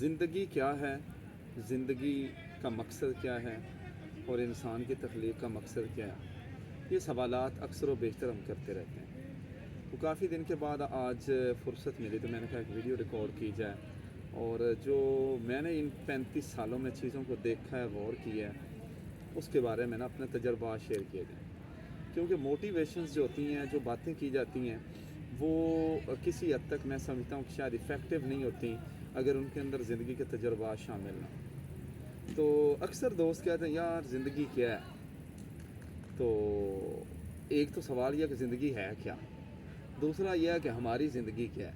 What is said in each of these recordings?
زندگی کیا ہے، زندگی کا مقصد کیا ہے اور انسان کی تخلیق کا مقصد کیا ہے، یہ سوالات اکثر و بیشتر ہم کرتے رہتے ہیں۔ تو کافی دن کے بعد آج فرصت ملی تو میں نے کہا ایک ویڈیو ریکارڈ کی جائے، اور جو میں نے ان 35 سالوں میں چیزوں کو دیکھا ہے، غور کیا ہے، اس کے بارے میں اپنے تجربات شیئر کیے جائیں، کیونکہ موٹیویشنز جو ہوتی ہیں، جو باتیں کی جاتی ہیں، وہ کسی حد تک میں سمجھتا ہوں کہ شاید افیکٹو نہیں ہوتی اگر ان کے اندر زندگی کے تجربات شامل نہ ہوں۔ تو اکثر دوست کہتے ہیں یار زندگی کیا ہے؟ تو ایک تو سوال یہ کہ زندگی ہے کیا، دوسرا یہ ہے کہ ہماری زندگی کیا ہے۔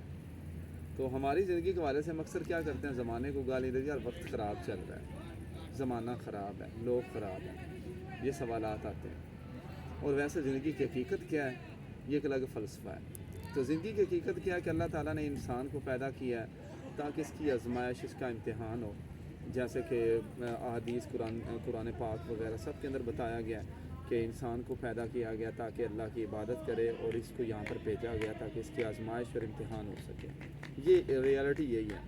تو ہماری زندگی کے حوالے سے ہم اکثر کیا کرتے ہیں، زمانے کو گالی دے یار وقت خراب چل رہا ہے، زمانہ خراب ہے، لوگ خراب ہیں، یہ سوالات آتے ہیں۔ اور ویسے زندگی کی حقیقت کیا ہے، یہ ایک الگ فلسفہ ہے۔ تو زندگی کی حقیقت کیا ہے کہ اللہ تعالیٰ نے انسان کو پیدا کیا ہے تاکہ اس کی آزمائش، اس کا امتحان ہو، جیسے کہ احادیث قرآن پاک وغیرہ سب کے اندر بتایا گیا ہے کہ انسان کو پیدا کیا گیا تاکہ اللہ کی عبادت کرے، اور اس کو یہاں پر بھیجا گیا تاکہ اس کی آزمائش اور امتحان ہو سکے۔ یہ ریالٹی یہی ہے۔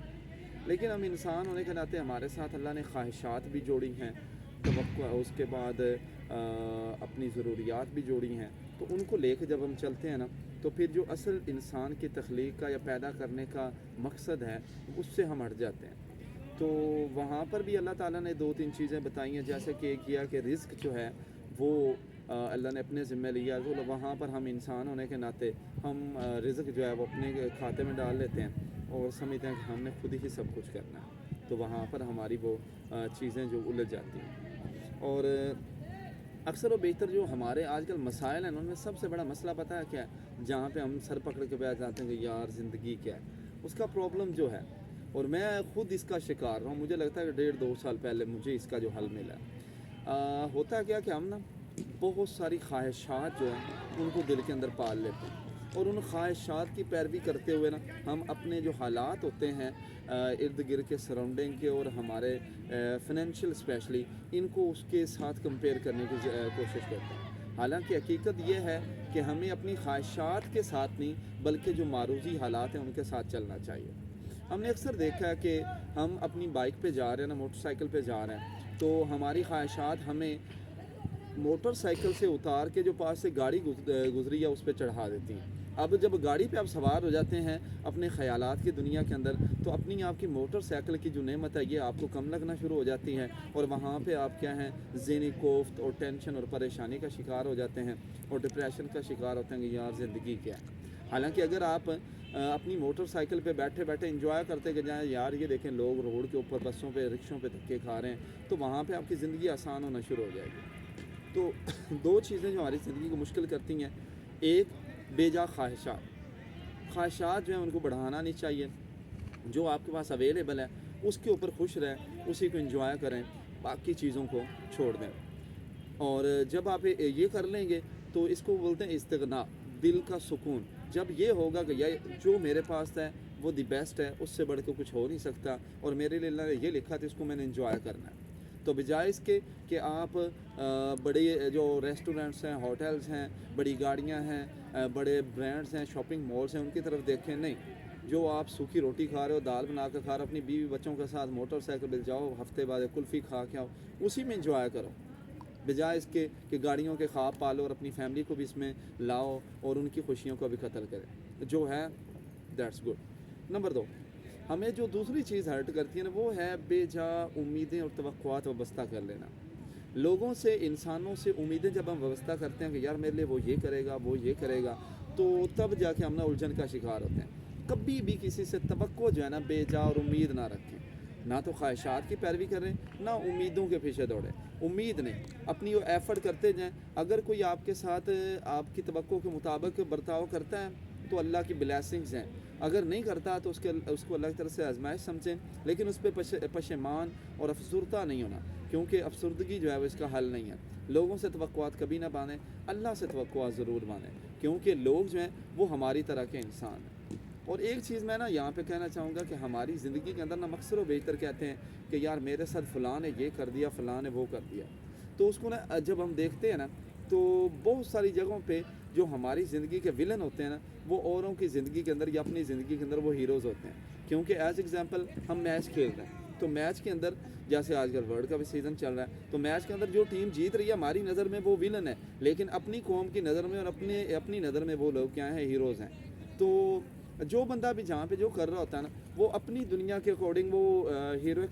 لیکن ہم انسان ہونے کے ناطے ہمارے ساتھ اللہ نے خواہشات بھی جوڑی ہیں، توقع، اس کے بعد اپنی ضروریات بھی جوڑی ہیں۔ تو ان کو لے کے جب ہم چلتے ہیں تو پھر جو اصل انسان کی تخلیق کا یا پیدا کرنے کا مقصد ہے اس سے ہم ہٹ جاتے ہیں۔ تو وہاں پر بھی اللہ تعالیٰ نے 2-3 چیزیں بتائی ہیں، جیسے کہ ایک کیا کہ رزق جو ہے وہ اللہ نے اپنے ذمہ لیا، تو وہاں پر ہم انسان ہونے کے ناطے ہم رزق جو ہے وہ اپنے کھاتے میں ڈال لیتے ہیں اور سمجھتے ہیں کہ ہم نے خود ہی سب کچھ کرنا ہے۔ تو وہاں پر ہماری وہ چیزیں جو الجھ جاتی ہیں۔ اور اکثر و بیشتر جو ہمارے آج کل مسائل ہیں ان میں سب سے بڑا مسئلہ پتہ ہے کیا ہے، جہاں پہ ہم سر پکڑ کے بیٹھ جاتے ہیں کہ یار زندگی کیا ہے، اس کا پرابلم جو ہے، اور میں خود اس کا شکار رہا ہوں، مجھے لگتا ہے کہ 1.5-2 سال پہلے مجھے اس کا جو حل ملا ہوتا ہے کیا کہ ہم بہت ساری خواہشات جو ہیں ان کو دل کے اندر پال لیتے ہیں، اور ان خواہشات کی پیروی کرتے ہوئے ہم اپنے جو حالات ہوتے ہیں ارد گرد کے سراؤنڈنگ کے اور ہمارے فنینشیل اسپیشلی، ان کو اس کے ساتھ کمپیئر کرنے کی کوشش کرتے ہیں۔ حالانکہ حقیقت یہ ہے کہ ہمیں اپنی خواہشات کے ساتھ نہیں بلکہ جو معروضی حالات ہیں ان کے ساتھ چلنا چاہیے۔ ہم نے اکثر دیکھا ہے کہ ہم اپنی بائک پہ جا رہے ہیں موٹر سائیکل پہ جا رہے ہیں، تو ہماری خواہشات ہمیں موٹر سائیکل سے اتار کے جو پاس سے گاڑی گزری ہے اس پہ چڑھا دیتی ہیں۔ اب جب گاڑی پہ آپ سوار ہو جاتے ہیں اپنے خیالات کی دنیا کے اندر، تو اپنی آپ کی موٹر سائیکل کی جو نعمت ہے یہ آپ کو کم لگنا شروع ہو جاتی ہے، اور وہاں پہ آپ کیا ہیں، ذہنی کوفت اور ٹینشن اور پریشانی کا شکار ہو جاتے ہیں، اور ڈپریشن کا شکار ہوتے ہیں کہ یار زندگی کیا ہے۔ حالانکہ اگر آپ اپنی موٹر سائیکل پہ بیٹھے بیٹھے انجوائے کرتے کہ جائیں یار یہ دیکھیں لوگ روڈ کے اوپر بسوں پہ رکشوں پہ دھکے کھا رہے ہیں، تو وہاں پہ آپ کی زندگی آسان ہونا شروع ہو جائے گی۔ تو 2 چیزیں جو ہماری زندگی کو مشکل کرتی ہیں، ایک بے جا خواہشات جو ہیں ان کو بڑھانا نہیں چاہیے، جو آپ کے پاس اویلیبل ہے اس کے اوپر خوش رہیں، اسی کو انجوائے کریں، باقی چیزوں کو چھوڑ دیں۔ اور جب آپ یہ کر لیں گے تو اس کو بولتے ہیں استغنا، دل کا سکون۔ جب یہ ہوگا کہ جو میرے پاس ہے وہ دی بیسٹ ہے، اس سے بڑھ کے کچھ ہو نہیں سکتا، اور میرے لیے اللہ نے یہ لکھا تھا اس کو میں نے انجوائے کرنا ہے، تو بجائے اس کے کہ آپ بڑے جو ریسٹورنٹس ہیں، ہوٹلز ہیں، بڑی گاڑیاں ہیں، بڑے برانڈز ہیں، شاپنگ مالز ہیں، ان کی طرف دیکھیں، نہیں، جو آپ سوکھی روٹی کھا رہے ہو، دال بنا کے کھا رہے ہو، اپنی بیوی بچوں کے ساتھ موٹر سائیکل پہ جاؤ، ہفتے بعد کلفی کھا کے آؤ، اسی میں انجوائے کرو، بجائے اس کے کہ گاڑیوں کے خواب پالو اور اپنی فیملی کو بھی اس میں لاؤ اور ان کی خوشیوں کو بھی قتل کرے، جو ہے دیٹس گڈ۔ نمبر 2، ہمیں جو دوسری چیز ہرٹ کرتی ہے نا وہ ہے بے جا امیدیں اور توقعات وابستہ کر لینا۔ لوگوں سے، انسانوں سے امیدیں جب ہم وابستہ کرتے ہیں کہ یار میرے لیے وہ یہ کرے گا، وہ یہ کرے گا، تو تب جا کے ہم الجھن کا شکار ہوتے ہیں۔ کبھی بھی کسی سے توقع جو ہے بے جا اور امید نہ رکھیں، نہ تو خواہشات کی پیروی کریں، نہ امیدوں کے پیچھے دوڑیں۔ امید نہیں، اپنی وہ ایفرٹ کرتے جائیں۔ اگر کوئی آپ کے ساتھ آپ کی توقع کے مطابق برتاؤ کرتا ہے تو اللہ کی بلیسنگز ہیں، اگر نہیں کرتا تو اس کو اللہ کی طرف سے آزمائش سمجھیں، لیکن اس پہ پشیمان اور افسردہ نہیں ہونا، کیونکہ افسردگی جو ہے وہ اس کا حل نہیں ہے۔ لوگوں سے توقعات کبھی نہ باندھیں، اللہ سے توقعات ضرور باندھیں، کیونکہ لوگ جو ہیں وہ ہماری طرح کے انسان ہیں۔ اور ایک چیز میں یہاں پہ کہنا چاہوں گا کہ ہماری زندگی کے اندر اکثر و بیشتر کہتے ہیں کہ یار میرے ساتھ فلاں نے یہ کر دیا، فلاں نے وہ کر دیا، تو اس کو جب ہم دیکھتے ہیں تو بہت ساری جگہوں پہ جو ہماری زندگی کے ولن ہوتے ہیں وہ اوروں کی زندگی کے اندر یا اپنی زندگی کے اندر وہ ہیروز ہوتے ہیں۔ کیونکہ ایز ایگزامپل ہم میچ کھیل رہے ہیں تو میچ کے اندر جیسے آج کل ورلڈ کپ سیزن چل رہا ہے تو میچ کے اندر جو ٹیم جیت رہی ہے ہماری نظر میں وہ ولن ہے، لیکن اپنی قوم کی نظر میں اور اپنی نظر میں وہ لوگ کیا ہیں، ہیروز ہیں۔ تو جو بندہ بھی جہاں پہ جو کر رہا ہوتا ہے نا وہ اپنی دنیا کے اکارڈنگ وہ ہیرو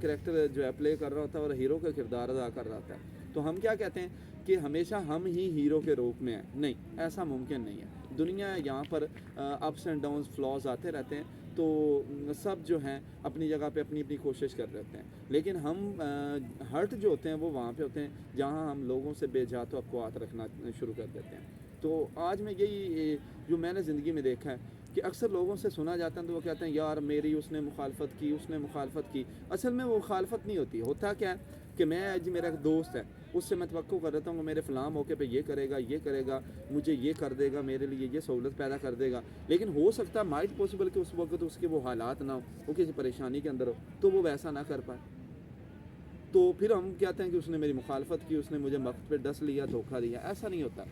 کریکٹر جو ہے پلے کر رہا ہوتا ہے اور ہیرو کا کردار ادا کر رہا ہوتا ہے۔ تو ہم کیا کہتے ہیں کہ ہمیشہ ہم ہی ہیرو کے روپ میں ہیں، نہیں، ایسا ممکن نہیں ہے۔ دنیا یہاں پر اپس اینڈ ڈاؤنز فلاز آتے رہتے ہیں، تو سب جو ہیں اپنی جگہ پہ اپنی اپنی کوشش کر رہے ہیں، لیکن ہم ہرٹ جو ہوتے ہیں وہ وہاں پہ ہوتے ہیں جہاں ہم لوگوں سے بے جا توقعات رکھنا شروع کر دیتے ہیں۔ تو آج میں یہی جو میں نے زندگی میں دیکھا ہے کہ اکثر لوگوں سے سنا جاتا ہے تو وہ کہتے ہیں یار میری اس نے مخالفت کی۔ اصل میں وہ مخالفت نہیں ہوتی، ہوتا کیا ہے کہ میں آج میرا ایک دوست ہے، اس سے میں توقع کر رہتا ہوں کہ میرے فلاں موقع پہ یہ کرے گا، مجھے یہ کر دے گا، میرے لیے یہ سہولت پیدا کر دے گا، لیکن ہو سکتا ہے مائٹ پاسبل کہ اس وقت اس کے وہ حالات نہ ہو، وہ کسی پریشانی کے اندر ہو تو وہ ویسا نہ کر پائے۔ تو پھر ہم کہتے ہیں کہ اس نے میری مخالفت کی، اس نے مجھے وقت پہ ڈس لیا، دھوکہ دیا۔ ایسا نہیں ہوتا،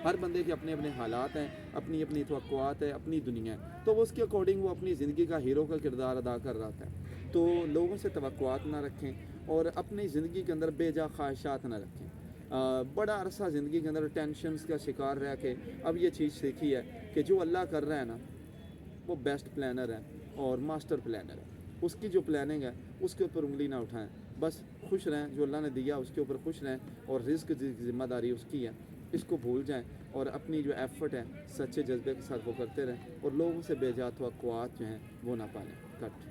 ہر بندے کے اپنے اپنے حالات ہیں، اپنی اپنی توقعات ہیں، اپنی دنیا ہے، تو اس کے اکارڈنگ وہ اپنی زندگی کا ہیرو کا کردار ادا کر رہا ہے۔ تو لوگوں سے توقعات نہ رکھیں اور اپنی زندگی کے اندر بے جا خواہشات نہ رکھیں۔ بڑا عرصہ زندگی کے اندر ٹینشنز کا شکار رہ کے اب یہ چیز سیکھی ہے کہ جو اللہ کر رہا ہے نا وہ بیسٹ پلانر ہے اور ماسٹر پلانر ہے، اس کی جو پلاننگ ہے اس کے اوپر انگلی نہ اٹھائیں، بس خوش رہیں، جو اللہ نے دیا اس کے اوپر خوش رہیں، اور رزق کی ذمہ داری اس کی ہے، اس کو بھول جائیں اور اپنی جو ایفرٹ ہے سچے جذبے کے ساتھ وہ کرتے رہیں اور لوگوں سے بے جا توقعات جو ہیں وہ نہ پالیں۔ کٹ۔